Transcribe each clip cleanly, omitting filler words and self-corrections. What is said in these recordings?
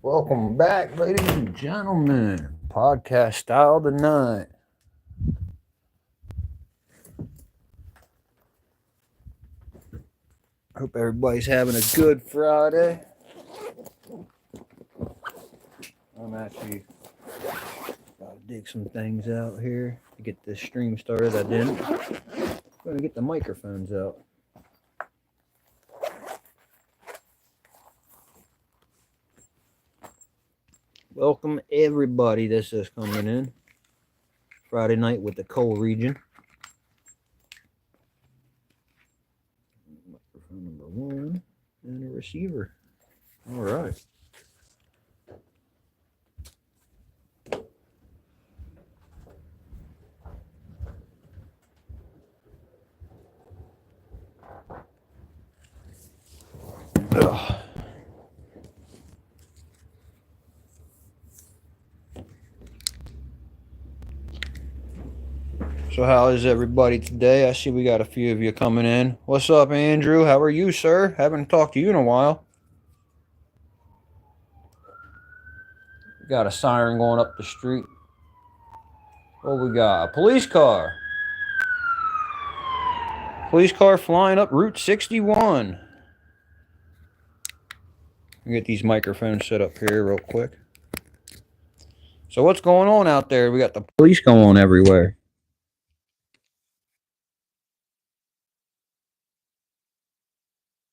Welcome back, ladies and gentlemen. Podcast style tonight. Hope everybody's having a good Friday. I'm actually about to dig some things out here to get this stream started. I didn't. I'm going to get the microphones out. Welcome everybody. This is coming in Friday night with the Coal Region. Microphone number 1 and a receiver. All right. Ugh. So how is everybody today? I see we got a few of you coming in. What's up, Andrew? How are you, sir? Haven't talked to you in a while. Got a siren going up the street. What we got? A police car. Police car flying up Route 61. Get these microphones set up here real quick. So what's going on out there? We got the police going on everywhere.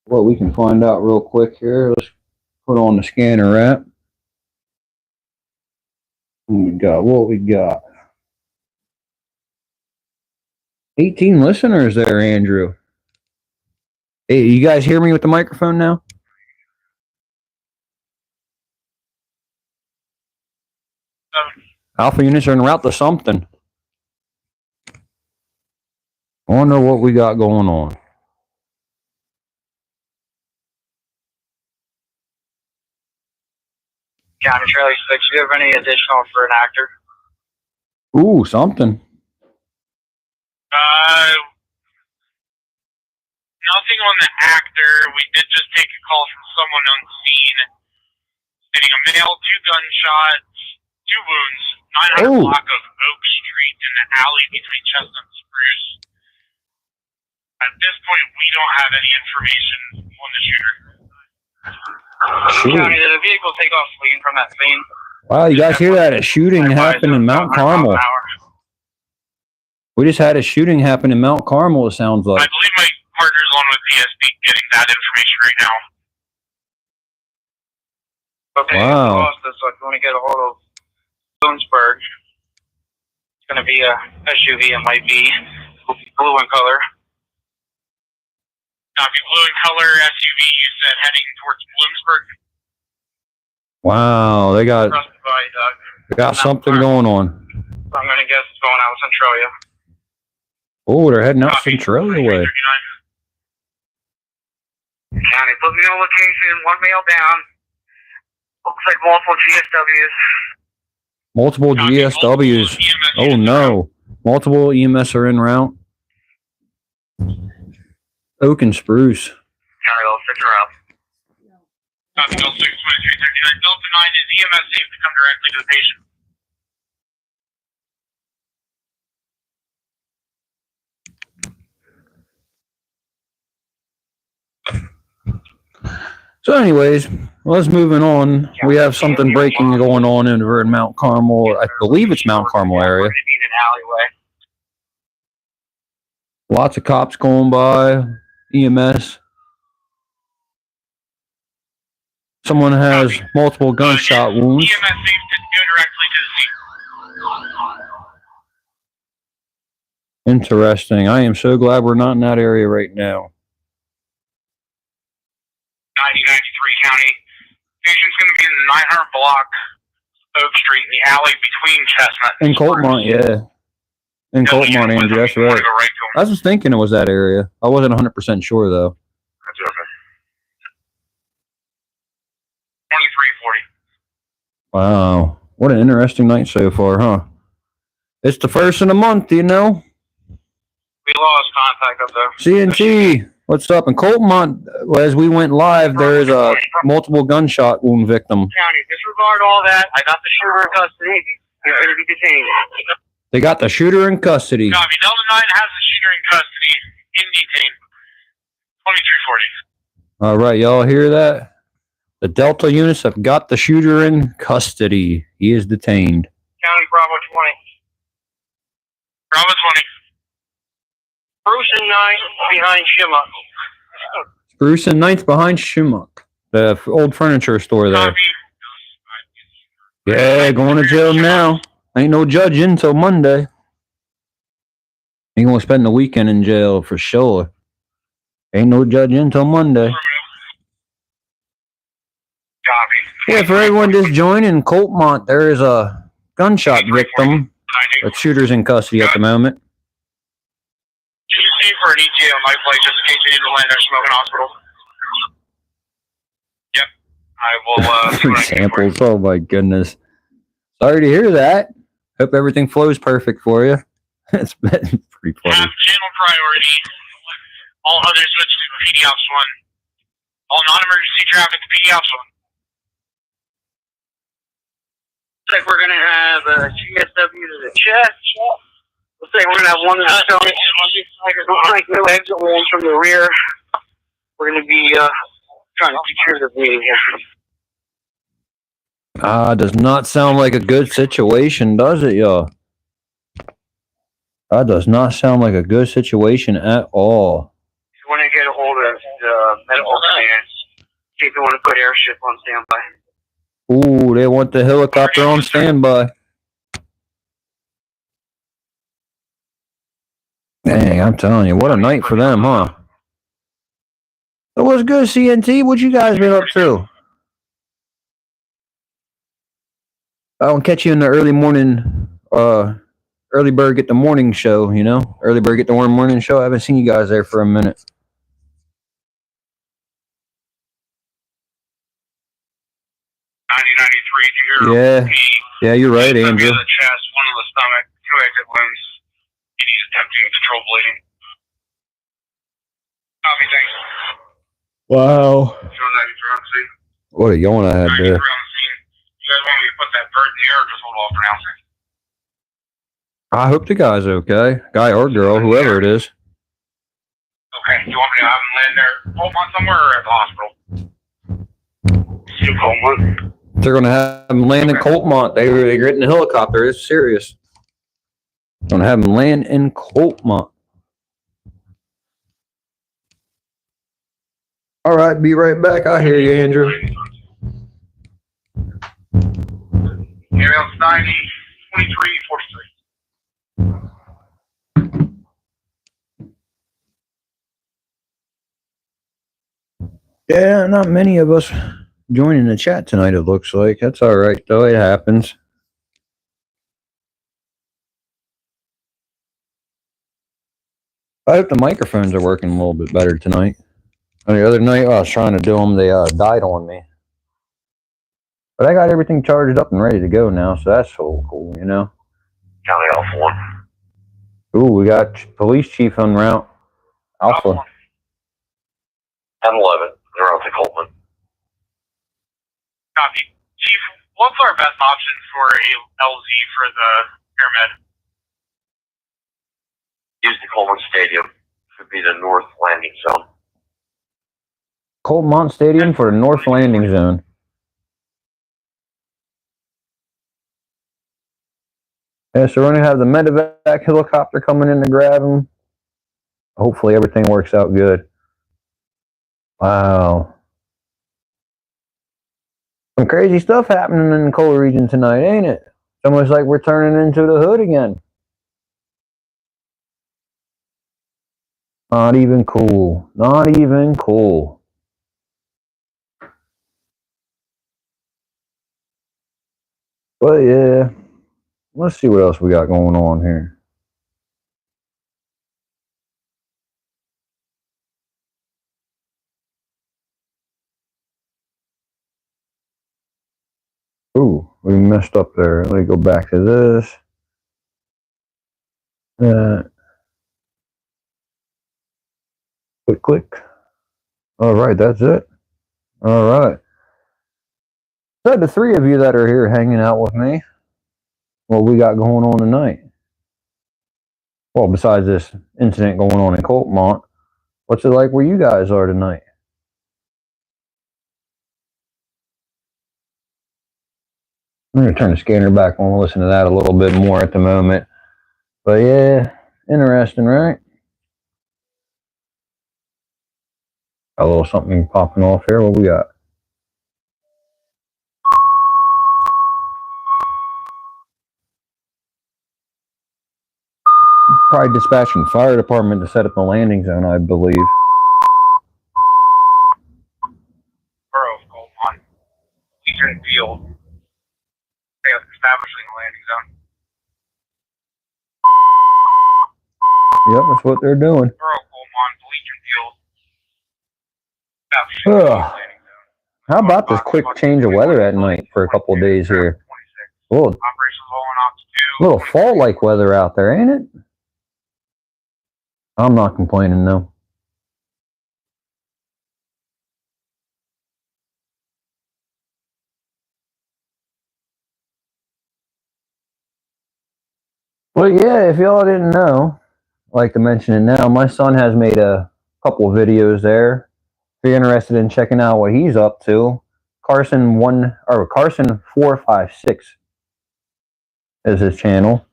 Well, we can find out real quick here. Let's put on the scanner app. What we got? 18 listeners there, Andrew. Hey, you guys hear me with the microphone now? Alpha units are en route to something. I wonder what we got going on. County Charlie 6, do you have any additional for an actor? Ooh, something. Nothing on the actor. We did just take a call from someone on scene stating a male, 2 gunshots, 2 wounds, 900 block of Oak Street in the alley between Chestnut and Spruce. At this point, we don't have any information on the shooter. County, did a vehicle take off fleeing from that scene? Wow, you guys hear that? A shooting happened in Mount Carmel. We just had a shooting happen in Mount Carmel, it sounds like. I believe my partner's on with DSP getting that information right now. Okay, wow. So if you want to get a hold of Bloomsburg, it's going to be a SUV. It might be blue in color. Copy, blue in color SUV, you said heading towards Bloomsburg. Wow, they got something going on. So I'm going to guess it's going out Centralia. Oh, they're heading out Centralia way. County, put me on location, 1 male down. Looks like multiple GSWs. Multiple GSWs. Oh no. Multiple EMS are en route. Oak and Spruce. County, they'll fix her up. Copy, Delta 6, 2339. Delta 9, is EMS safe to come directly to the patient? So anyways, let's moving on. We have something breaking going on over in Mount Carmel. I believe it's Mount Carmel area. Lots of cops going by, EMS. Someone has multiple gunshot wounds. EMS safe to go directly to the scene. Interesting. I am so glad we're not in that area right now. 9093 County. Patient's going to be in the 900 block Oak Street in the alley between Chestnut and Coltmont, yeah. In Coltmont, Andrew, that's right. I was thinking it was that area. I wasn't 100% sure, though. That's okay. 2340. Wow. What an interesting night so far, huh? It's the first of the month, you know? We lost contact up there. CNT. What's up? In Coltmont, as we went live, there's a multiple gunshot wound victim. County, disregard all that. I got the shooter in custody. You're going to be detained. They got the shooter in custody. Copy. Delta 9 has the shooter in custody, in detain. 2340. All right, y'all hear that? The Delta units have got the shooter in custody. He is detained. County Bravo 20. Bravo 20. Bruce and 9 behind Shimma. Bruce and 9th behind Schmuck, the old furniture store there. Copy. Yeah, going to jail now. Ain't no judge until Monday. He gonna spend the weekend in jail for sure. Ain't no judge until Monday. Copy. Yeah, for everyone just joining, Coltmont, there is a gunshot victim. The shooter's in custody at the moment. Can you see for an ETA on my flight just in case you need to land there smoking hospital? Yep. I will, see Free what I can for you. samples. Oh my goodness. Sorry to hear that. Hope everything flows perfect for you. It's been pretty funny. Have channel priority. All others switch to PD Ops 1. All non-emergency traffic to PD Ops 1. Looks like we're going to have GSW to the chest. Looks like we're going to have one that's going like no exit wounds from the rear. We're going to be trying to secure the meeting here. Does not sound like a good situation, does it, y'all? Does not sound like a good situation at all. If you want to get a hold of the medical plan, see if you want to put airship on standby. Ooh, they want the helicopter on standby. Dang, I'm telling you, what a night for them, huh? So what's good, CNT? What you guys been up to? I'll catch you in the early morning, early bird get the morning show, you know? Early bird get the morning show. I haven't seen you guys there for a minute. 9093 to your Yeah. Yeah, you're right, GSW Andrew. to the chest, one in the stomach, 2 exit wounds. He's attempting to control bleeding. Copy, thanks. Wow. Show 93 on the scene. What a yawn I had 93 there. on the scene. You guys want me to put that bird in the air or just hold off for now? I hope the guy's okay. Guy or girl, whoever it is. Okay, do you want me to have him land there, Coltmont somewhere, or at the hospital? Still Coltmont. They're gonna have him land in Coltmont. They're getting a helicopter. It's serious. Gonna have him land in Coltmont. All right, be right back. I hear you, Andrew. Aerial 90, 23, 43. Yeah, not many of us joining the chat tonight, it looks like. That's all right, though. It happens. I hope the microphones are working a little bit better tonight. The other night, I was trying to do them. They died on me. But I got everything charged up and ready to go now, so that's so cool, you know? County Alpha 1. Ooh, we got police chief en route. Alpha. 1011. They're out to Coltman. Copy. Chief, what's our best option for a LZ for the pyramid? Use the Coleman Stadium. Should be the north landing zone. Coltmont Stadium for the North Landing Zone. Yeah, so we're going to have the medevac helicopter coming in to grab him. Hopefully everything works out good. Wow. Some crazy stuff happening in the coal region tonight, ain't it? It's almost like we're turning into the hood again. Not even cool. Not even cool. But yeah, let's see what else we got going on here. Ooh, we messed up there. Let me go back to this. Click, click. All right, that's it. All right. So the three of you that are here hanging out with me, what we got going on tonight? Well, besides this incident going on in Coltmont, what's it like where you guys are tonight? I'm going to turn the scanner back on, listen to that a little bit more at the moment. But yeah, interesting, right? A little something popping off here. What we got? Probably dispatching the fire department to set up the landing zone, I believe. Borough of Coltmont, Legion Field, establishing a landing zone. Yep, that's what they're doing. Borough of Coltmont, Legion Field, establishing a landing zone. How about this quick change of weather at night for a couple of days here? Little fall-like weather out there, ain't it? I'm not complaining, though. Well, yeah, if y'all didn't know, I'd like to mention it now, my son has made a couple of videos there. If you're interested in checking out what he's up to, Carson456 is his channel.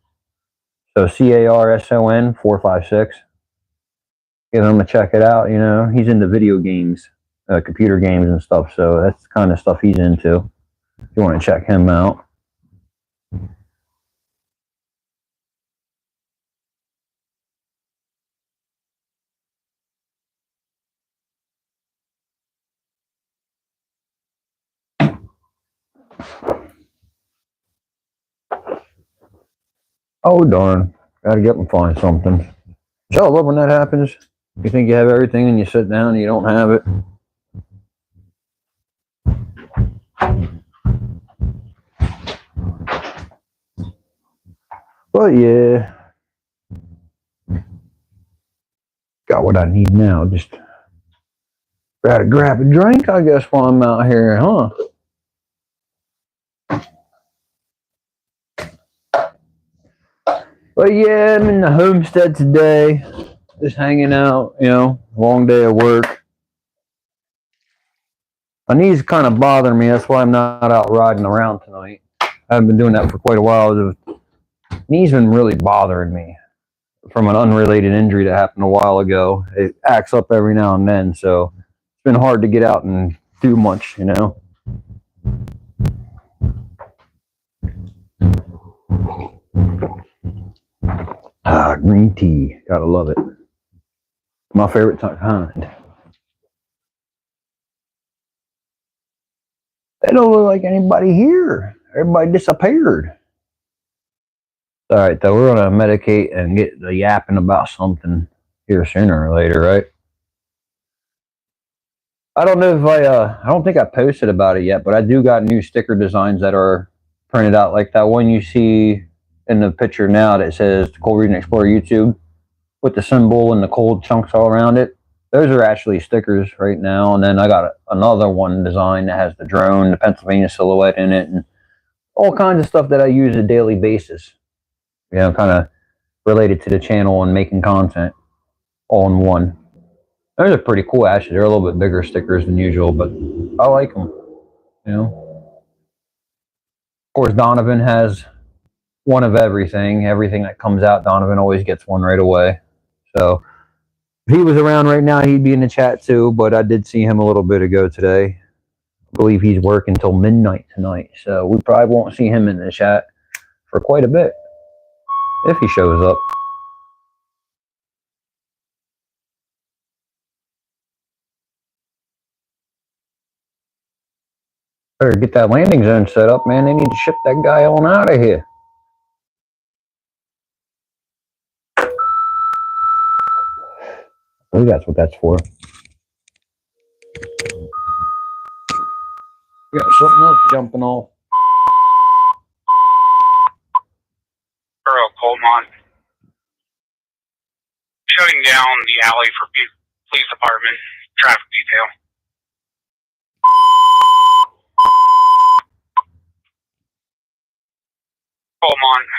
So CARSON 456. Get him to check it out. You know, he's into video games, computer games and stuff. So that's the kind of stuff he's into. If you want to check him out. Oh darn! Gotta get and find something. So I love when that happens. You think you have everything and you sit down and you don't have it. But yeah, got what I need now. Just gotta grab a drink, I guess, while I'm out here, huh? But yeah, I'm in the homestead today, just hanging out, you know, long day of work. My knees kind of bothering me, that's why I'm not out riding around tonight. I haven't been doing that for quite a while. The knees been really bothering me from an unrelated injury that happened a while ago. It acts up every now and then, so it's been hard to get out and do much, you know. Ah, green tea. Gotta love it. My favorite kind. They don't look like anybody here. Everybody disappeared. Alright, though, we're gonna medicate and get the yapping about something here sooner or later, right? I don't know if I don't think I posted about it yet, but I do got new sticker designs that are printed out, like that one you see in the picture now that says Cold Region Explorer YouTube with the symbol and the cold chunks all around it. Those are actually stickers right now. And then I got another one design that has the drone, the Pennsylvania silhouette in it, and all kinds of stuff that I use on a daily basis. You know, kind of related to the channel and making content all in one. Those are pretty cool, actually. They're a little bit bigger stickers than usual, but I like them, you know. Of course, Donovan has one of everything. Everything that comes out, Donovan always gets one right away. So if he was around right now, he'd be in the chat too, but I did see him a little bit ago today. I believe he's working till midnight tonight, so we probably won't see him in the chat for quite a bit, if he shows up. Better get that landing zone set up, man. They need to ship that guy on out of here. I believe that's what that's for. We got something else jumping off. Borough of Coltmont, shutting down the alley for Police Department, traffic detail. Beaumont,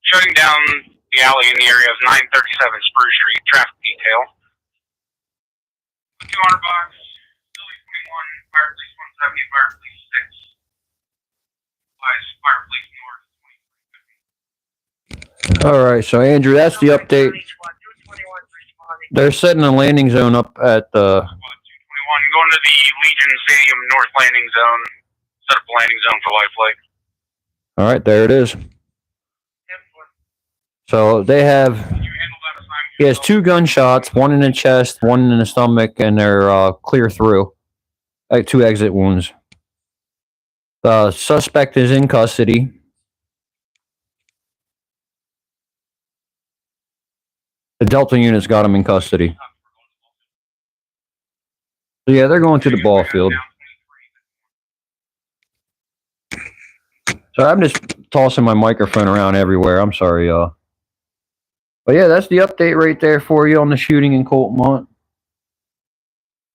shutting down the alley in the area of 937 Spruce Street, traffic detail. 200 bucks, Philly 21, Fire Police 170, Fire Police 6, Fire Police North 20. All right, so Andrew, that's the update. They're setting a landing zone up at the. 221, going to the Legion Stadium North Landing Zone. Set up a landing zone for Lifelike. All right, there it is. So they have. He has 2 gunshots, one in the chest, one in the stomach, and they're clear through. 2 exit wounds. The suspect is in custody. The Delta unit's got him in custody. So yeah, they're going to the ball field. So I'm just tossing my microphone around everywhere. I'm sorry, y'all. But yeah, that's the update right there for you on the shooting in Coltmont.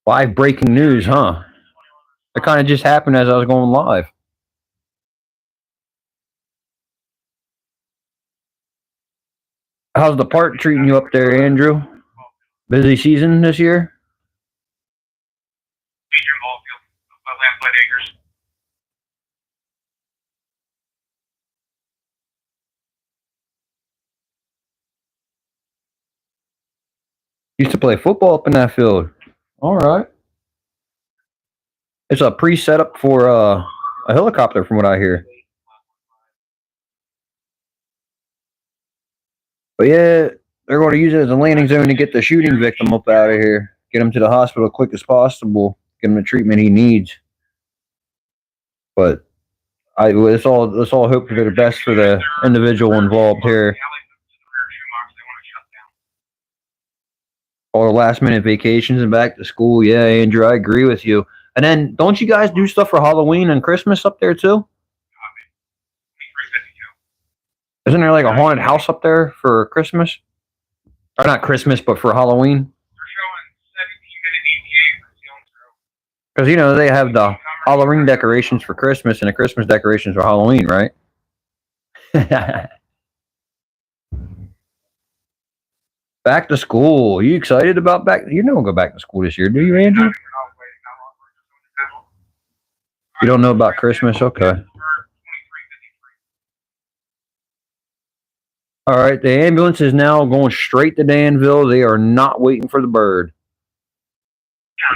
Live breaking news, huh? It kind of just happened as I was going live. How's the park treating you up there, Andrew? Busy season this year? Legion ball field, Lamplight Acres. Used to play football up in that field. All right. It's a pre-setup for a helicopter, from what I hear. But yeah, they're going to use it as a landing zone to get the shooting victim up out of here. Get him to the hospital as quick as possible. Get him the treatment he needs. But let's all hope for the best for the individual involved here. All the last minute vacations and back to school. Yeah, Andrew, I agree with you. And then don't you guys do stuff for Halloween and Christmas up there too? Isn't there like a haunted house up there for Christmas? Or not Christmas, but for Halloween? Because, you know, they have the Halloween decorations for Christmas and the Christmas decorations for Halloween, right? Back to school. Are you excited about back? You don't go back to school this year, do you, Andrew? You don't know about Christmas? Okay. All right, the ambulance is now going straight to Danville. They are not waiting for the bird.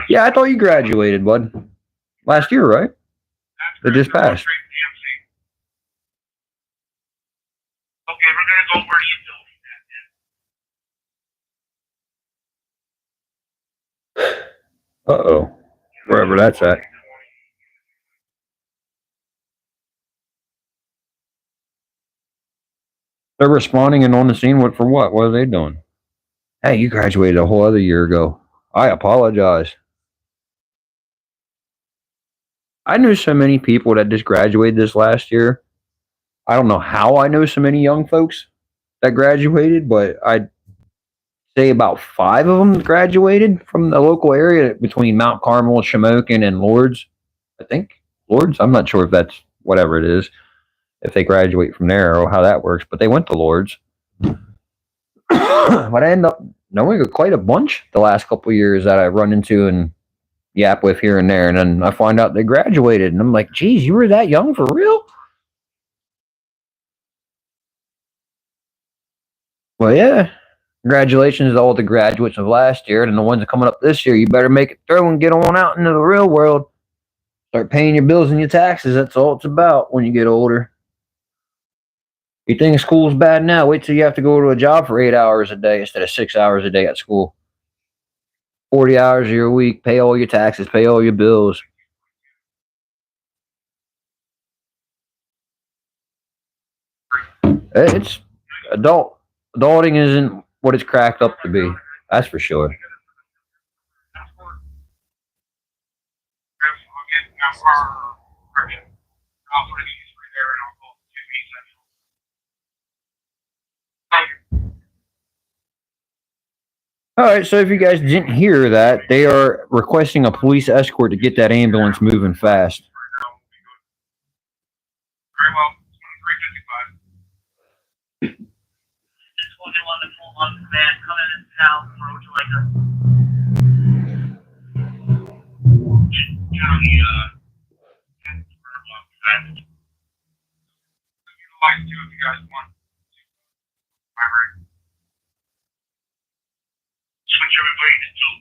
Yeah, I thought you graduated, bud. Last year, right? It just passed. Okay, we're gonna go where you Uh-oh. Wherever that's at. They're responding and on the scene. What for what? What are they doing? Hey, you graduated a whole other year ago. I apologize. I knew so many people that just graduated this last year. I don't know how I know so many young folks that graduated, but I'd say about 5 of them graduated from the local area between Mount Carmel, Shamokin, and Lourdes. I think Lourdes. I'm not sure if that's whatever it is, if they graduate from there or how that works, but they went to Lourdes. But I end up knowing quite a bunch the last couple of years that I run into and yap with here and there, and then I find out they graduated, and I'm like, geez, you were that young for real? Well, yeah. Congratulations to all the graduates of last year, and the ones coming up this year. You better make it through and get on out into the real world. Start paying your bills and your taxes. That's all it's about when you get older. You think school's bad now? Wait till you have to go to a job for 8 hours a day instead of 6 hours a day at school. 40 hours of your week, pay all your taxes, pay all your bills. It's adulting isn't what it's cracked up to be. That's for sure. All right, so if you guys didn't hear that, they are requesting a police escort to get that ambulance moving fast. Very well. 355. This one they want to pull on the van coming in town. Where would you like to? County, utilize two if you guys want. Primary. Switch everybody to two.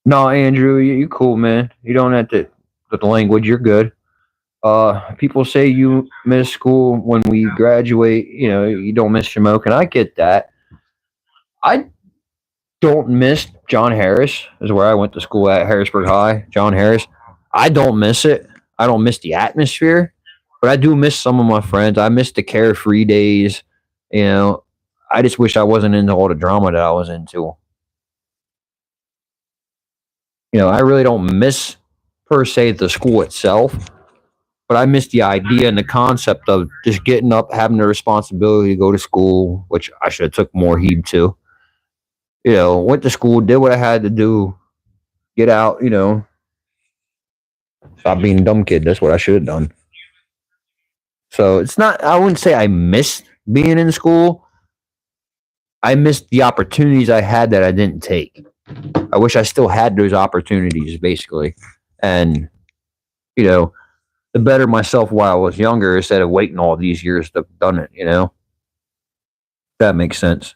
No, Andrew, you cool, man. You don't have to with the language. You're good. People say you miss school when we graduate. You know, you don't miss Shamokin. I get that. I don't miss John Harris. Is where I went to school at Harrisburg High. John Harris. I don't miss it. I don't miss the atmosphere, but I do miss some of my friends. I miss the carefree days. You know, I just wish I wasn't into all the drama that I was into. You know, I really don't miss per se the school itself, but I miss the idea and the concept of just getting up, having the responsibility to go to school, which I should have took more heed to. You know, went to school, did what I had to do, get out. You know, stop being a dumb kid. That's what I should have done. So it's not. I wouldn't say I missed being in school. I missed the opportunities I had that I didn't take. I wish I still had those opportunities, basically, and you know, to better myself while I was younger instead of waiting all these years to have done it. You know, that makes sense.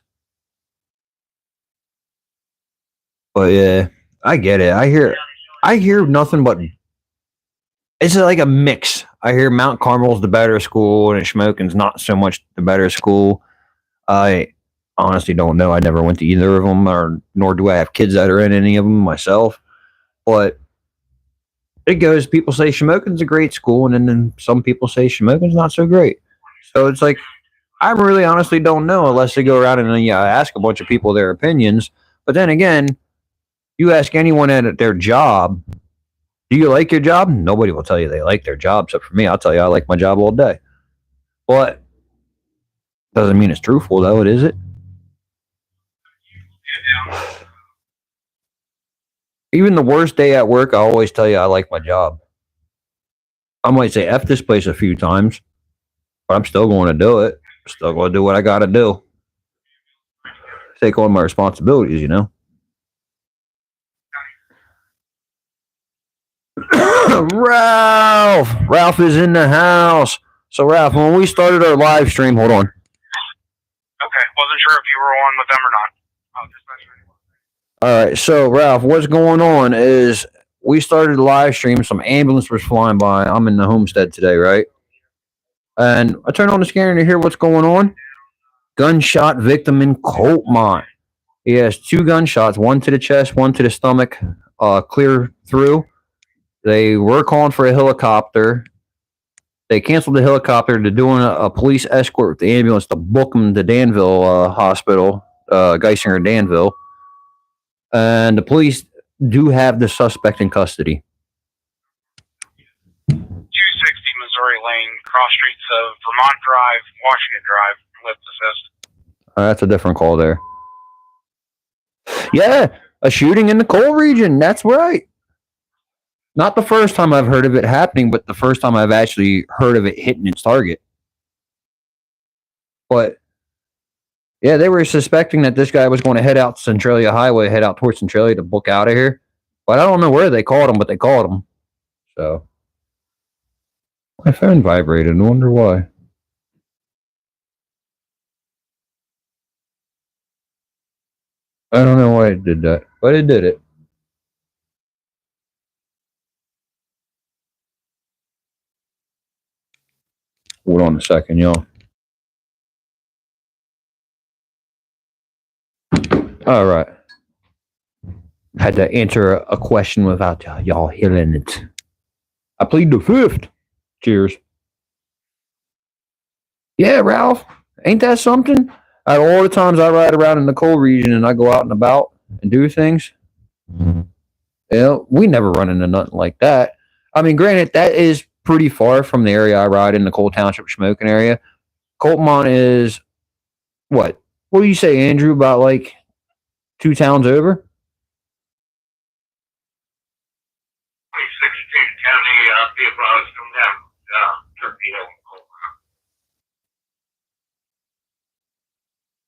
But yeah, I get it. I hear nothing but it's like a mix. I hear Mount Carmel's the better school and Schmoken's not so much the better school. I honestly don't know. I never went to either of them, or nor do I have kids that are in any of them myself. But it goes. People say Schmoken's a great school, and then some people say Schmoken's not so great. So it's like I really honestly don't know unless they go around and ask a bunch of people their opinions. But then again, you ask anyone at their job, do you like your job? Nobody will tell you they like their job, except for me. I'll tell you I like my job all day. But doesn't mean it's truthful, though, is it? Even the worst day at work, I always tell you I like my job. I might say F this place a few times, but I'm still going to do it. Still going to do what I got to do. Take on my responsibilities, you know. Ralph is in the house. So Ralph, when we started our live stream, hold on. Okay, wasn't sure if you were on with them or not. Oh, just not sure. All right, so Ralph, what's going on is we started a live stream. Some ambulance was flying by. I'm in the homestead today, right? And I turn on the scanner to hear what's going on. Gunshot victim in Coltmont. He has 2 gunshots, one to the chest, one to the stomach, clear through. They were calling for a helicopter. They canceled the helicopter. They're doing a police escort with the ambulance to book them to Danville Hospital, Geisinger, Danville. And the police do have the suspect in custody. 260 Missouri Lane, cross streets of Vermont Drive, Washington Drive, lift assist. That's a different call there. Yeah, a shooting in the coal region. That's right. Not the first time I've heard of it happening, but the first time I've actually heard of it hitting its target. But yeah, they were suspecting that this guy was going to head out Centralia Highway, head out towards Centralia to book out of here. But I don't know where they called him, but they called him. So my phone vibrated. I wonder why. I don't know why it did that, but it did it. Hold on a second, y'all. All right. Had to answer a question without y'all hearing it. I plead the fifth. Cheers. Yeah, Ralph. Ain't that something? Out of all the times I ride around in the coal region and I go out and about and do things, we never run into nothing like that. I mean, granted, that is pretty far from the area I ride in, the Coal Township Smoking area. Coltmont is what? What do you say, Andrew? About like 2 towns over? 2016 County people I was coming down Turkey Hill.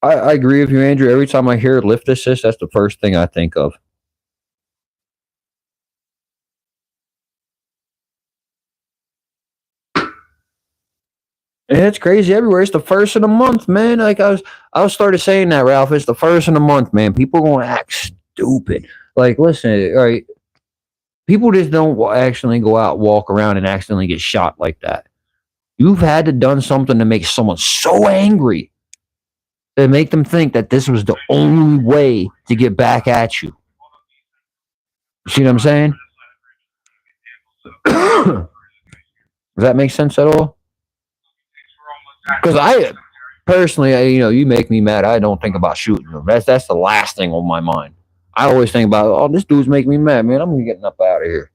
I agree with you, Andrew. Every time I hear lift assist, that's the first thing I think of. And it's crazy everywhere. It's the first of the month, man. Like I was started saying that, Ralph. It's the first of the month, man. People gonna act stupid. Like, listen, all right. People just don't actually go out, walk around, and accidentally get shot like that. You've had to done something to make someone so angry to make them think that this was the only way to get back at you. See what I'm saying? Does that make sense at all? Because I personally, you make me mad. I don't think about shooting them. That's the last thing on my mind. I always think about, oh, this dude's making me mad, man. I'm getting up out of here.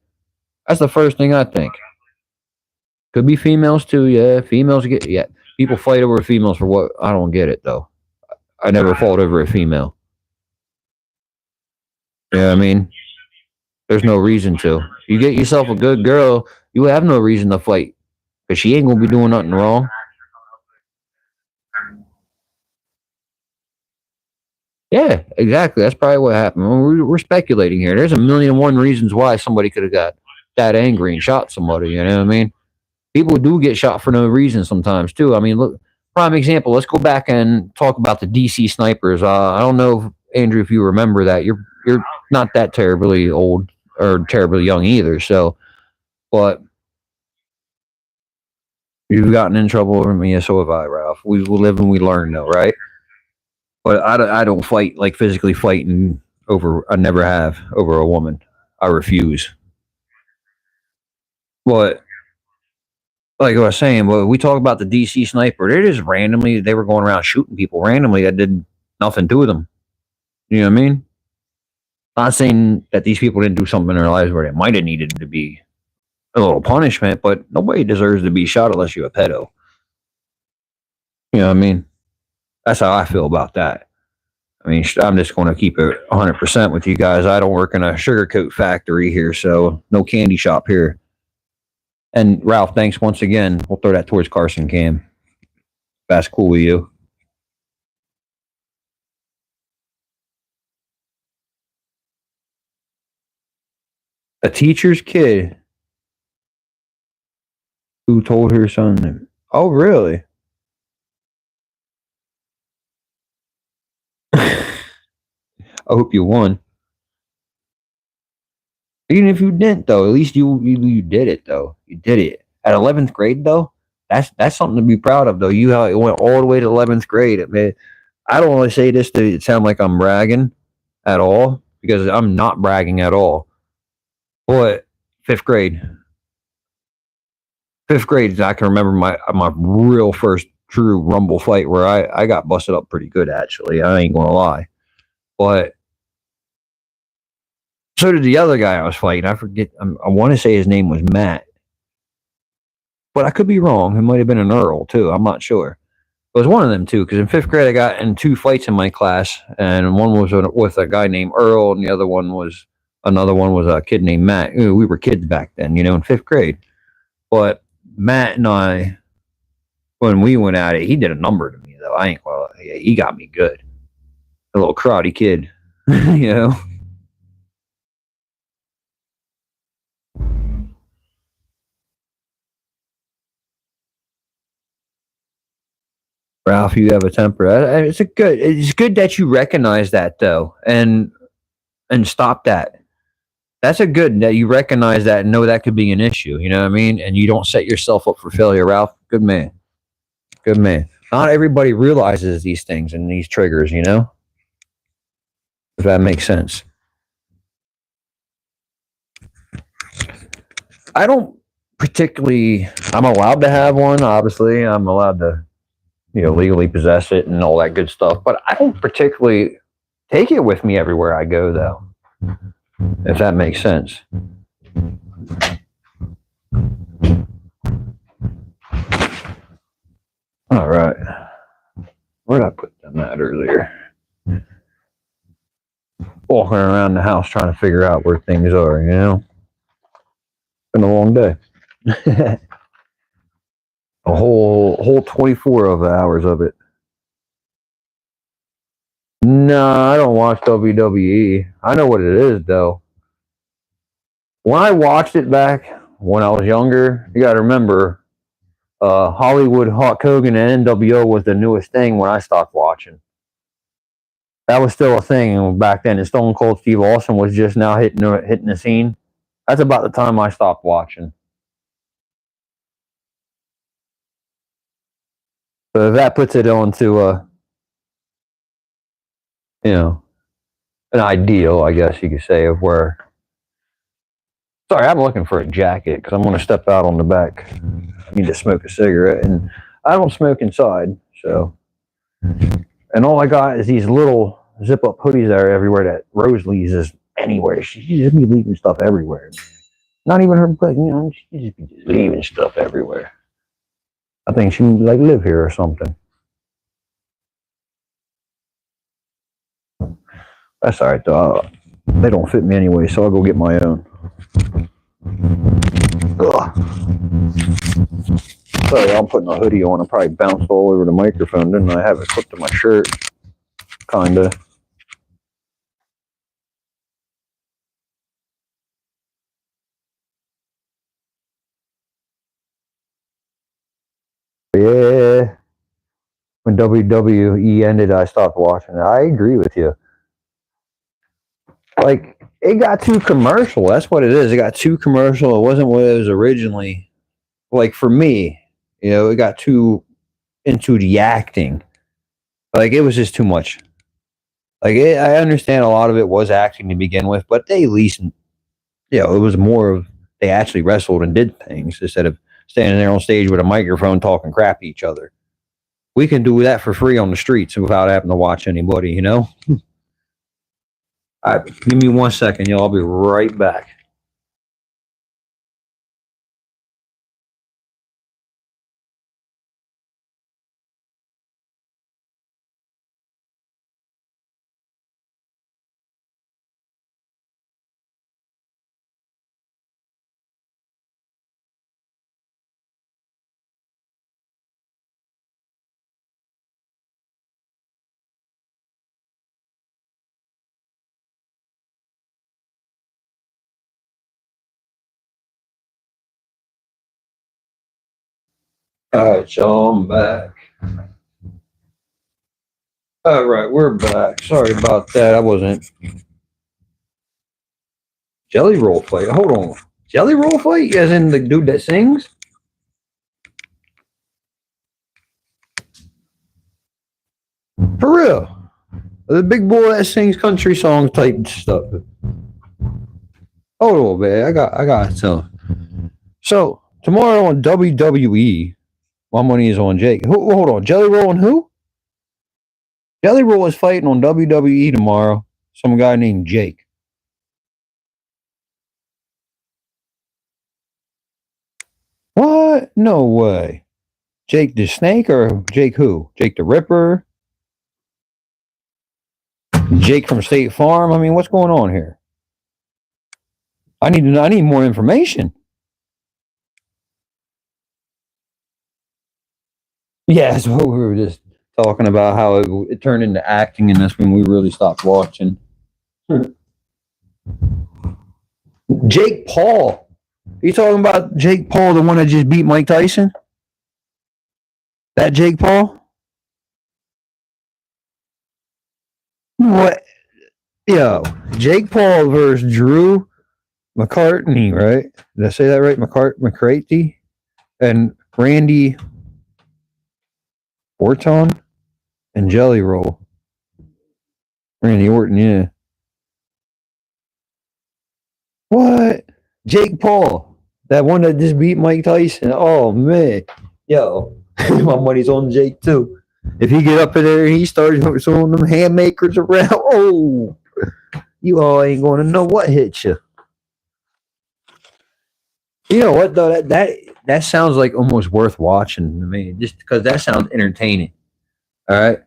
That's the first thing I think. Could be females too, yeah. Females get, yeah. People fight over females for what? I don't get it though. I never fought over a female. Yeah, I mean, there's no reason to. You get yourself a good girl, you have no reason to fight because she ain't gonna be doing nothing wrong. Yeah, exactly. That's probably what happened. We're speculating here. There's a million and one reasons why somebody could have got that angry and shot somebody. You know what I mean? People do get shot for no reason sometimes too. I mean, look, prime example. Let's go back and talk about the DC snipers. I don't know, Andrew, if you remember that. You're not that terribly old or terribly young either. So, but you've gotten in trouble over me. Yeah, so have I, Ralph. We live and we learn, though, right? But I don't fight, like physically fighting over. I never have over a woman. I refuse. But like I was saying, well, we talk about the DC sniper. They just randomly, they were going around shooting people randomly that did nothing to them. You know what I mean? Not saying that these people didn't do something in their lives where they might have needed to be a little punishment, but nobody deserves to be shot unless you're a pedo. You know what I mean? That's how I feel about that. I mean, I'm just going to keep it 100% with you guys. I don't work in a sugarcoat factory here, so no candy shop here. And Ralph, thanks once again. We'll throw that towards Carson Cam. That's cool with you. A teacher's kid who told her son, oh, really? I hope you won. Even if you didn't, though, at least you did it, though. You did it at 11th grade, though. That's something to be proud of, though. You went all the way to 11th grade. I mean, I don't want to say this to sound like I'm bragging at all because I'm not bragging at all. But fifth grade, I can remember my real first true Rumble fight where I got busted up pretty good. Actually, I ain't gonna lie. But so did the other guy I was fighting. I forget. I want to say his name was Matt, but I could be wrong. It might have been an Earl too. I'm not sure. It was one of them too. Because in fifth grade, I got in 2 fights in my class, and one was with a guy named Earl, and the other one was a kid named Matt. We were kids back then, in fifth grade. But Matt and I, when we went at it, he did a number to me though. He got me good. A little karate kid, Ralph, you have a temper. It's good that you recognize that though, and stop that. That's a good that you recognize that and know that could be an issue. You know what I mean? And you don't set yourself up for failure, Ralph. Good man. Good man. Not everybody realizes these things and these triggers, if that makes sense. I don't particularly, I'm allowed to have one, obviously. I'm allowed to, legally possess it and all that good stuff. But I don't particularly take it with me everywhere I go, though, if that makes sense. All right. Where did I put them at earlier? walking around the house trying to figure out where things are, you know? Been a long day. A whole 24 of the hours of it. No, I don't watch WWE. I know what it is, though. When I watched it back when I was younger, you got to remember, Hollywood, Hulk Hogan, and NWO was the newest thing when I stopped watching. That was still a thing back then. And Stone Cold Steve Austin was just now hitting the scene. That's about the time I stopped watching. So that puts it onto you know, an ideal, I guess you could say, of where. Sorry, I'm looking for a jacket because I'm going to step out on the back. I need to smoke a cigarette, and I don't smoke inside, so. And all I got is these little zip-up hoodies that are everywhere that Rose is anywhere. She just be leaving stuff everywhere. Not even her, but you know, she just be leaving stuff everywhere. I think she like live here or something. That's all right though. They don't fit me anyway, so I'll go get my own. Ugh. Sorry, I'm putting a hoodie on. I probably bounced all over the microphone, didn't I? Have it clipped to my shirt, kinda. Yeah. When WWE ended, I stopped watching it. I agree with you. Like, it got too commercial. That's what it is. It got too commercial. It wasn't what it was originally. Like, for me, you know, it got too into the acting. Like, it was just too much. Like, I understand a lot of it was acting to begin with, but they at least, you know, it was more of they actually wrestled and did things instead of standing there on stage with a microphone talking crap to each other. We can do that for free on the streets without having to watch anybody, you know? All right, give me 1 second, y'all. I'll be right back. All right, y'all, I'm back. All right, we're back. Sorry about that. I wasn't. Jelly Roll fight. Hold on. Jelly Roll fight? As in the dude that sings? For real. The big boy that sings country song type stuff. Hold on, man. I got some. So, tomorrow on WWE, my money is on Jake. Hold on. Jelly Roll and who? Jelly Roll is fighting on WWE tomorrow. Some guy named Jake. What? No way. Jake the Snake or Jake who? Jake the Ripper? Jake from State Farm? I mean, what's going on here? I need more information. Yeah, that's what we were just talking about, how it turned into acting, and that's when we really stopped watching. Jake Paul. You talking about Jake Paul, the one that just beat Mike Tyson? That Jake Paul? What? Yo, Jake Paul versus Drew McCartney, right? Did I say that right? McCarthy and Randy Orton and Jelly Roll. Randy Orton, yeah. What? Jake Paul, that one that just beat Mike Tyson. Oh man, yo, my money's on Jake too. If he get up in there and he starts throwing them haymakers around, oh, you all ain't gonna know what hit you. You know what though? That sounds like almost worth watching to me, just because that sounds entertaining. All right,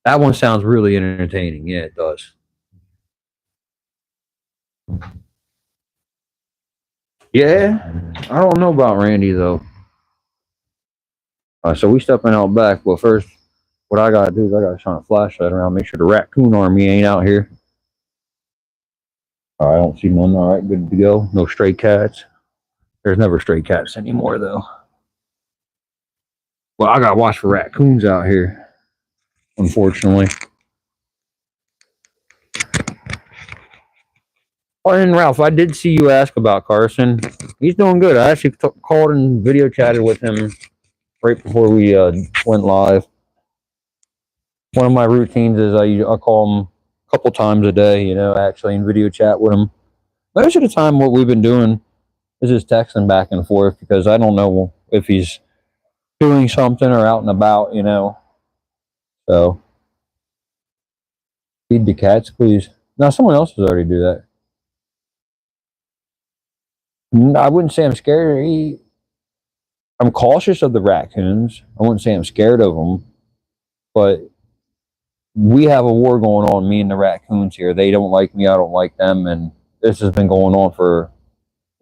that one sounds really entertaining. Yeah, it does. Yeah, I don't know about Randy though. So we stepping out back. Well, first, what I gotta do is I gotta shine a flashlight around, make sure the raccoon army ain't out here. I don't see none. All right, good to go. No stray cats. There's never stray cats anymore though. Well, I gotta watch for raccoons out here, unfortunately. Oh, and Ralph, I did see you ask about Carson. He's doing good. I actually called and video chatted with him right before we went live. One of my routines is I call him a couple times a day, you know, actually, and video chat with him. Most of the time, what we've been doing is just texting back and forth because I don't know if he's doing something or out and about, you know. So, feed the cats, please. No, someone else has already do that. I wouldn't say I'm scared. I'm cautious of the raccoons. I wouldn't say I'm scared of them, but we have a war going on, me and the raccoons here. They don't like me, I don't like them, and this has been going on for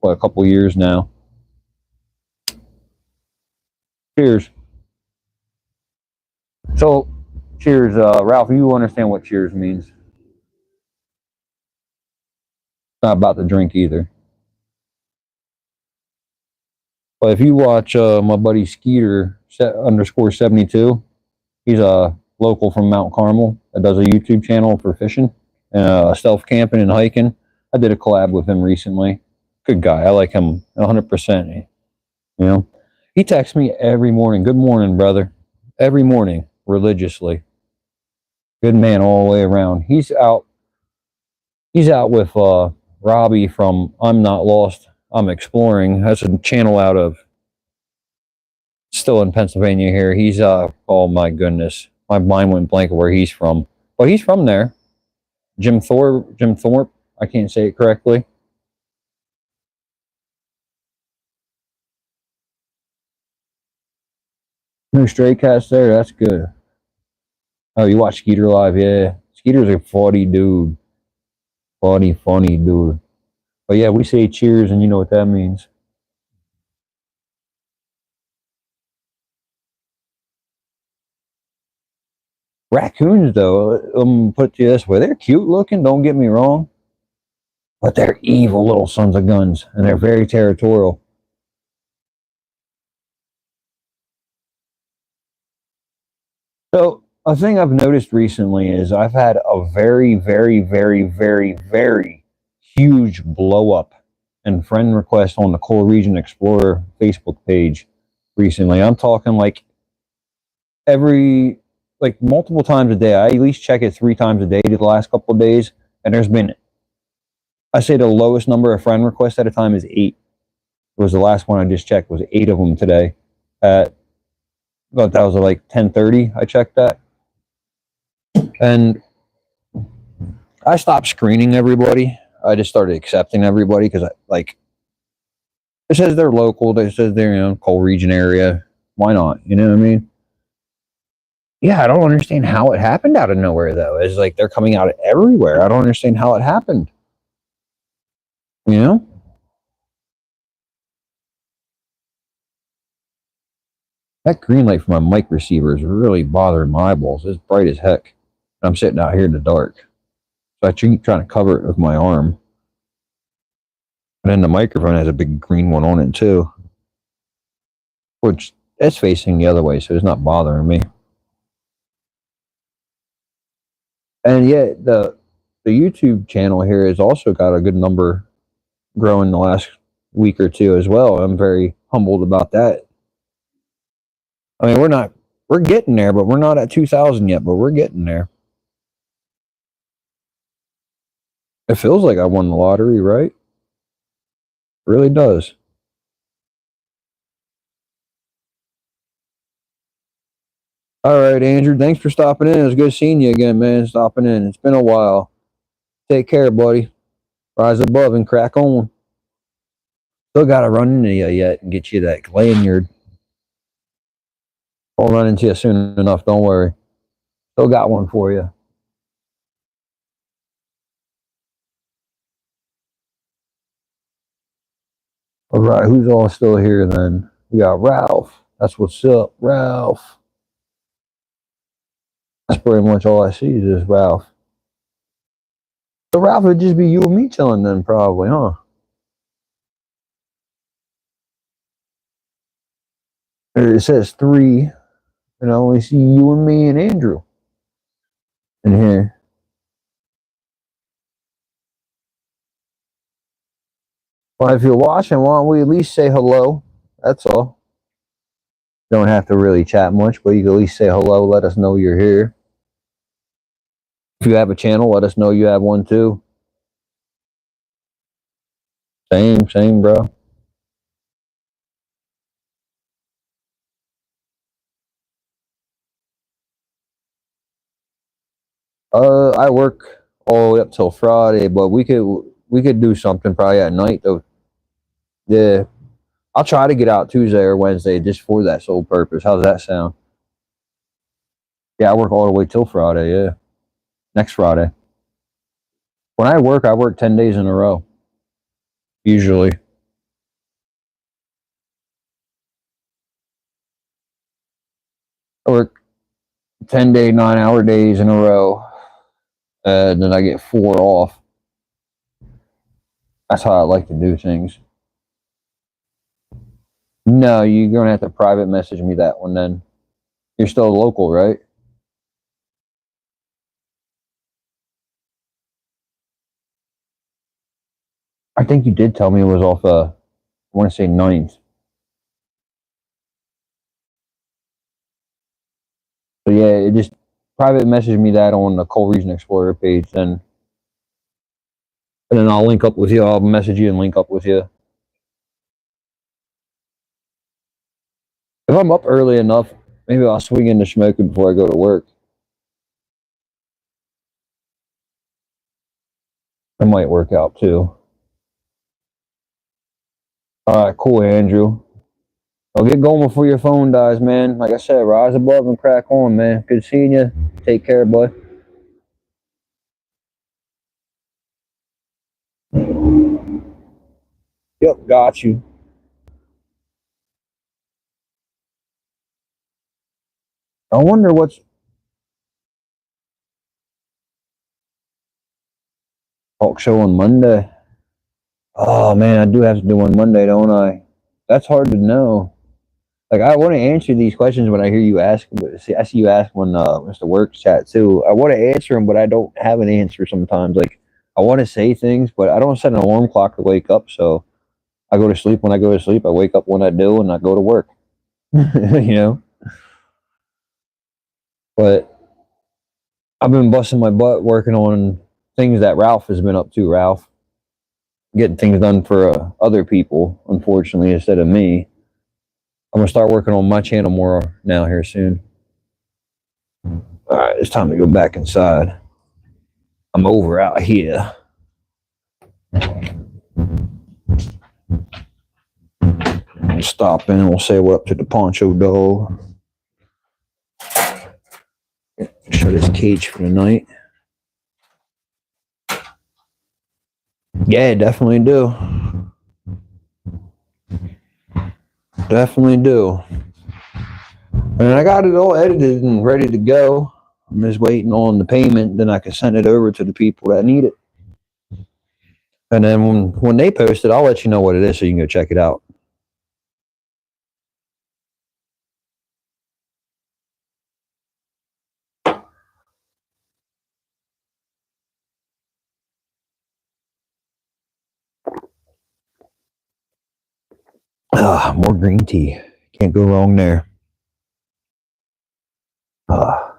a couple years now. Cheers. So, cheers, Ralph. You understand what cheers means? It's not about the drink either. But if you watch my buddy Skeeter _72, he's a local from Mount Carmel that does a YouTube channel for fishing, stealth camping and hiking. I did a collab with him recently. Good guy. I like him 100%. You know, he texts me every morning. Good morning, brother. Every morning, religiously. Good man all the way around. He's out with Robbie from I'm Not Lost, I'm Exploring. That's a channel out of still in Pennsylvania here. He's oh my goodness. My mind went blank of where he's from. But he's from there. Jim Thorpe. I can't say it correctly. No stray cats there. That's good. Oh, you watch Skeeter live? Yeah. Skeeter's a funny dude. Funny dude. But yeah, we say cheers, and you know what that means. Raccoons, though, put it to you this way: they're cute looking. Don't get me wrong, but they're evil little sons of guns, and they're very territorial. So a thing I've noticed recently is I've had a very, very, very, very, very huge blow up and friend request on the Coal Region Explorer Facebook page recently. I'm talking like multiple times a day. I at least check it 3 times a day the last couple of days, and there's been, I say the lowest number of friend requests at a time is 8. It was the last one I just checked, was 8 of them today. That was like 10:30. I checked that, and I stopped screening everybody. I just started accepting everybody because it says they're local. It says they're Coal Region area. Why not? You know what I mean? Yeah, I don't understand how it happened out of nowhere though. It's like they're coming out everywhere. I don't understand how it happened. You know? That green light from my mic receiver is really bothering my eyeballs. It's bright as heck. I'm sitting out here in the dark. So I keep trying to cover it with my arm. And then the microphone has a big green one on it too. Which it's facing the other way, so it's not bothering me. And yet the YouTube channel here has also got a good number growing the last week or two as well. I'm very humbled about that. I mean, we're getting there, but we're not at 2,000 yet, but we're getting there. It feels like I won the lottery, right? It really does. All right, Andrew, thanks for stopping in. It was good seeing you again, man, stopping in. It's been a while. Take care, buddy. Rise above and crack on. Still got to run into you yet and get you that lanyard. I'll run into you soon enough, don't worry. Still got one for you. All right, who's all still here then? We got Ralph. That's what's up, Ralph. That's pretty much all I see is this Ralph. So Ralph would just be you and me chilling then, probably, huh? It says 3, and I only see you and me and Andrew in here. Well, if you're watching, why don't we at least say hello? That's all. Don't have to really chat much, but you can at least say hello. Let us know you're here. If you have a channel, let us know you have one too. Same, bro. I work all the way up till Friday, but we could do something probably at night though. Yeah, I'll try to get out Tuesday or Wednesday just for that sole purpose. How's that sound? Yeah, I work all the way till Friday. Yeah, next Friday. When I work 10 days in a row. Usually. I work 10-day, 9-hour days in a row, and then I get 4 off. That's how I like to do things. No, you're gonna have to private message me that one then. You're still local, right? I think you did tell me it was off I want to say 9th. So yeah, it just private message me that on the Coal Region Explorer page then. And then I'll link up with you. I'll message you and link up with you. If I'm up early enough, maybe I'll swing into smoking before I go to work. That might work out too. All right, cool, Andrew. I'll get going before your phone dies, man. Like I said, rise above and crack on, man. Good seeing you. Take care, boy. Yep, got you. I wonder what's talk show on Monday. Oh man, I do have to do one Monday, don't I? That's hard to know. Like I want to answer these questions when I hear you ask, but see, I see you ask when Mr. Works chat too. I want to answer them, but I don't have an answer sometimes. Like I want to say things, but I don't set an alarm clock to wake up. So I go to sleep when I go to sleep. I wake up when I do, and I go to work. You know. But I've been busting my butt working on things that Ralph has been up to. Ralph getting things done for other people, unfortunately, instead of me. I'm gonna start working on my channel more now here soon. All right, it's time to go back inside. I'm over out here. We'll stop in and we'll say what up to the Poncho Dog. Shut his cage for the night. Yeah, definitely do. Definitely do. And I got it all edited and ready to go. I'm just waiting on the payment, then I can send it over to the people that need it. And then when they post it, I'll let you know what it is so you can go check it out. More green tea. Can't go wrong there. I'll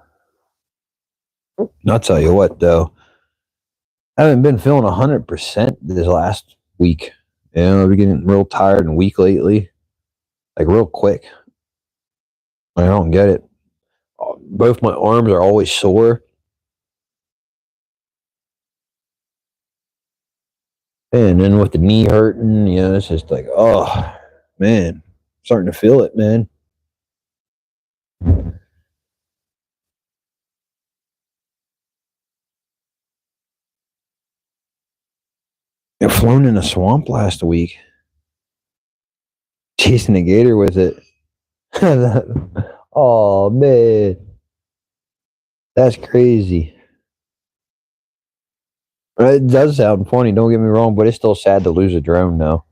tell you what, though. I haven't been feeling 100% this last week. You know, I've been getting real tired and weak lately. Like, real quick. I don't get it. Both my arms are always sore. And then with the knee hurting, you know, it's just like, oh, man. Starting to feel it, man. I flown in a swamp last week. Chasing a gator with it. Oh man, that's crazy. It does sound funny, don't get me wrong, but it's still sad to lose a drone though.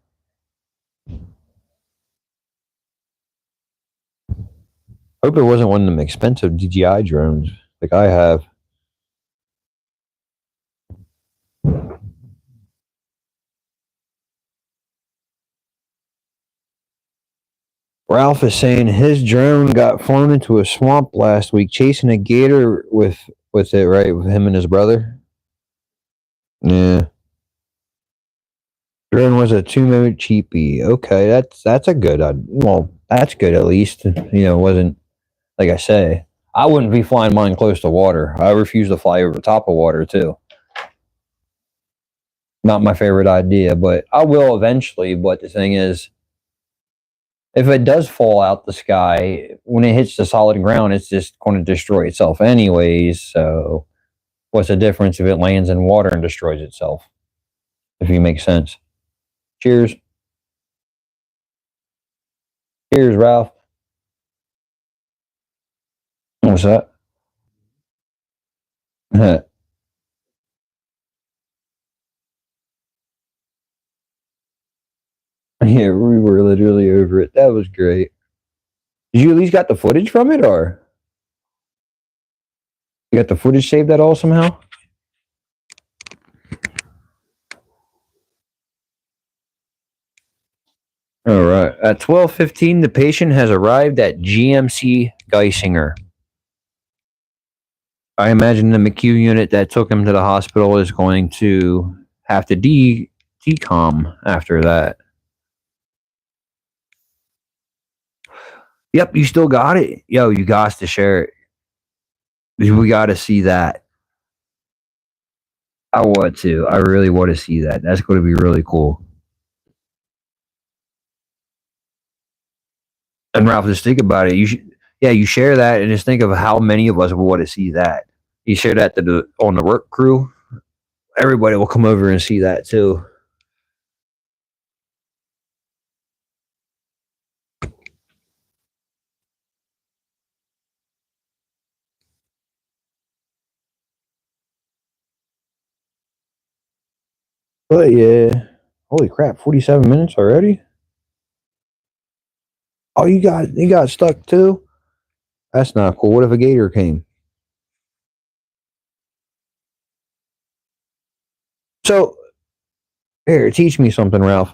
Hope it wasn't one of them expensive DJI drones like I have. Ralph is saying his drone got flown into a swamp last week, chasing a gator with it, right? With him and his brother. Yeah. Drone was a 2 minute cheapie. Okay, that's a good. Well, that's good at least. You know, it wasn't like I say. I wouldn't be flying mine close to water. I refuse to fly over top of water too. Not my favorite idea, but I will eventually. But the thing is, if it does fall out the sky, when it hits the solid ground, it's just going to destroy itself anyways. So what's the difference if it lands in water and destroys itself? If you make sense. Cheers. Cheers, Ralph. What's that? Yeah, we were literally over it. That was great. Did you at least got the footage from it, or you got the footage saved at all somehow? All right. At 12:15, the patient has arrived at GMC Geisinger. I imagine the McHugh unit that took him to the hospital is going to have to decom after that. Yep, you still got it. Yo, you got to share it. We got to see that. I want to. I really want to see that. That's going to be really cool. And Ralph, just think about it. You share that, and just think of how many of us would want to see that. You share that on the work crew. Everybody will come over and see that too. But yeah, holy crap, 47 minutes already. Oh, you got stuck too? That's not cool. What if a gator came? So, here, teach me something, Ralph.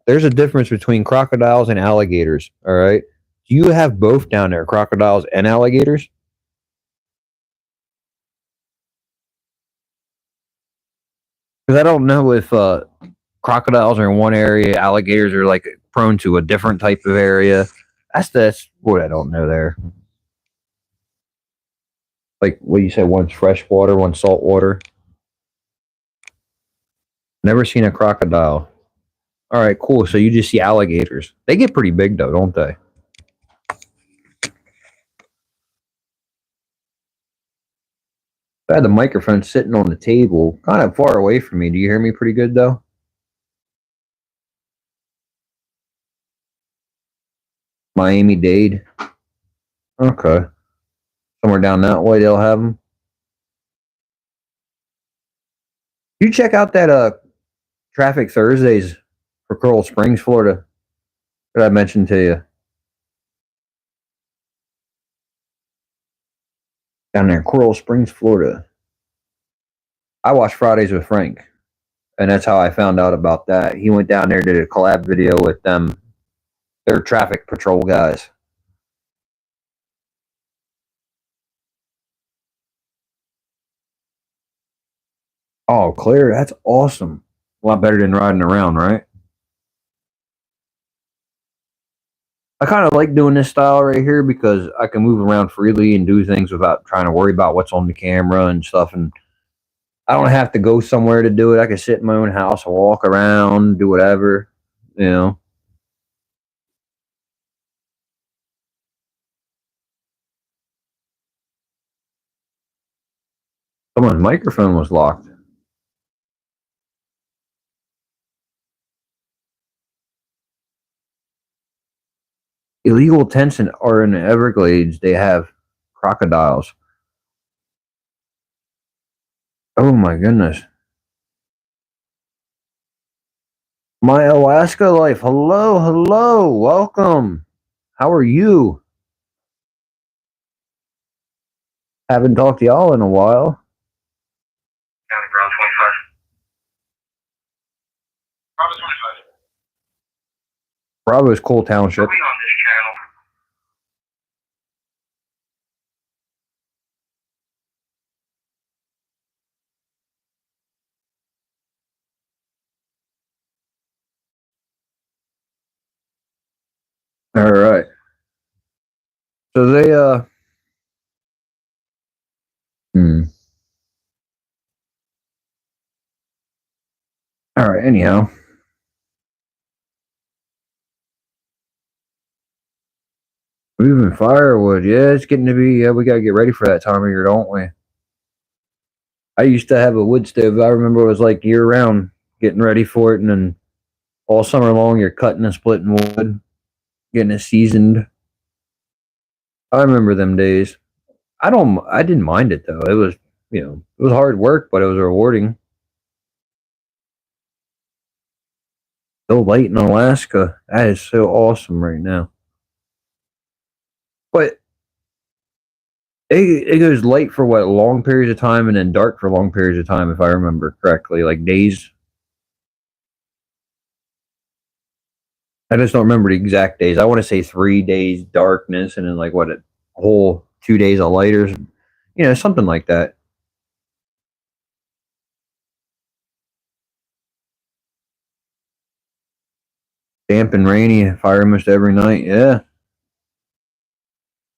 There's a difference between crocodiles and alligators, all right? Do you have both down there, crocodiles and alligators? Because I don't know if crocodiles are in one area, alligators are like prone to a different type of area. That's what I don't know there. Like what you said, one's fresh water, one's salt water. Never seen a crocodile. All right, cool. So you just see alligators. They get pretty big though, don't they? I had the microphone sitting on the table, kind of far away from me. Do you hear me pretty good though? Miami-Dade. Okay. Somewhere down that way they'll have them. You check out that Traffic Thursdays for Coral Springs, Florida, that I mentioned to you. Down there, Coral Springs, Florida. I watch Fridays with Frank, and that's how I found out about that. He went down there, did a collab video with them. They're traffic patrol guys. Oh, Claire, that's awesome. A lot better than riding around, right? I kind of like doing this style right here because I can move around freely and do things without trying to worry about what's on the camera and stuff. And I don't have to go somewhere to do it. I can sit in my own house, walk around, do whatever, you know. Someone's microphone was locked. illegal tents are in the Everglades. They have crocodiles. Oh my goodness. My Alaska life. Hello, hello. Welcome. How are you? Haven't talked to y'all in a while. County Brown 25. Bravo 25. Bravo's Cole Township. Are we on this channel? All right. So they All right, anyhow. Moving firewood. Yeah, it's getting to be we got to get ready for that time of year, don't we? I used to have a wood stove. I remember it was like year round getting ready for it, and then all summer long you're cutting and splitting wood, getting it seasoned. I remember them days. I didn't mind it though. It was, it was hard work, but it was rewarding. So late in Alaska. That is so awesome right now. But it goes light for what, long periods of time, and then dark for long periods of time, if I remember correctly, like days. I just don't remember the exact days. I want to say 3 days darkness, and then like what, a whole 2 days of lighters, something like that. Damp and rainy, fire almost every night. Yeah.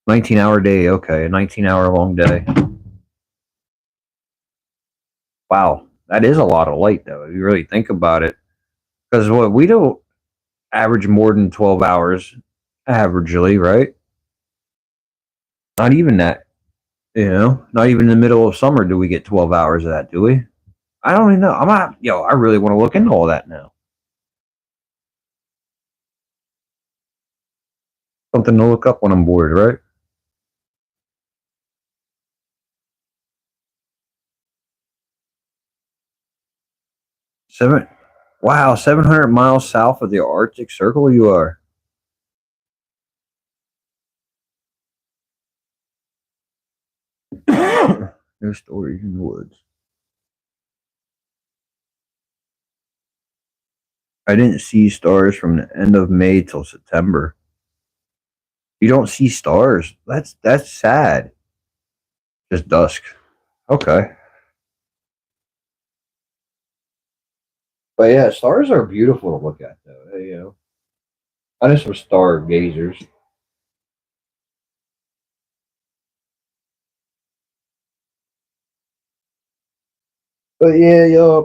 19-hour day. Okay, a 19-hour long day. Wow, that is a lot of light, though, if you really think about it. Because we don't average more than 12 hours, averagely, right? Not even that. Not even in the middle of summer do we get 12 hours of that, do we? I don't even know. I really want to look into all that now. Something to look up when I'm bored, right? Wow, 700 miles south of the Arctic Circle you are. No stories in the woods. I didn't see stars from the end of May till September. You don't see stars. That's sad. Just dusk. Okay. But yeah, stars are beautiful to look at, though. I know some stargazers. But yeah,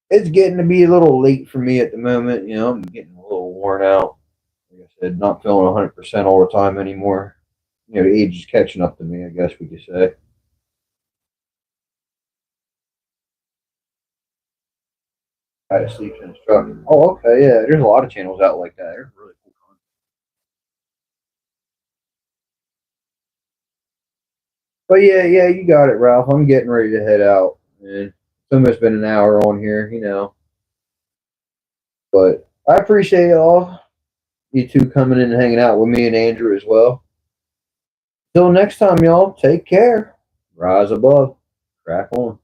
it's getting to be a little late for me at the moment. I'm getting a little worn out. Like I said, not feeling 100% all the time anymore. Age is catching up to me, I guess we could say. How to sleep in his truck. Oh, okay, yeah. There's a lot of channels out like that. There's really cool content. But yeah, you got it, Ralph. I'm getting ready to head out. And it's almost been an hour on here. But I appreciate y'all, you two coming in and hanging out with me and Andrew as well. Till next time, y'all, take care. Rise above. Crack on.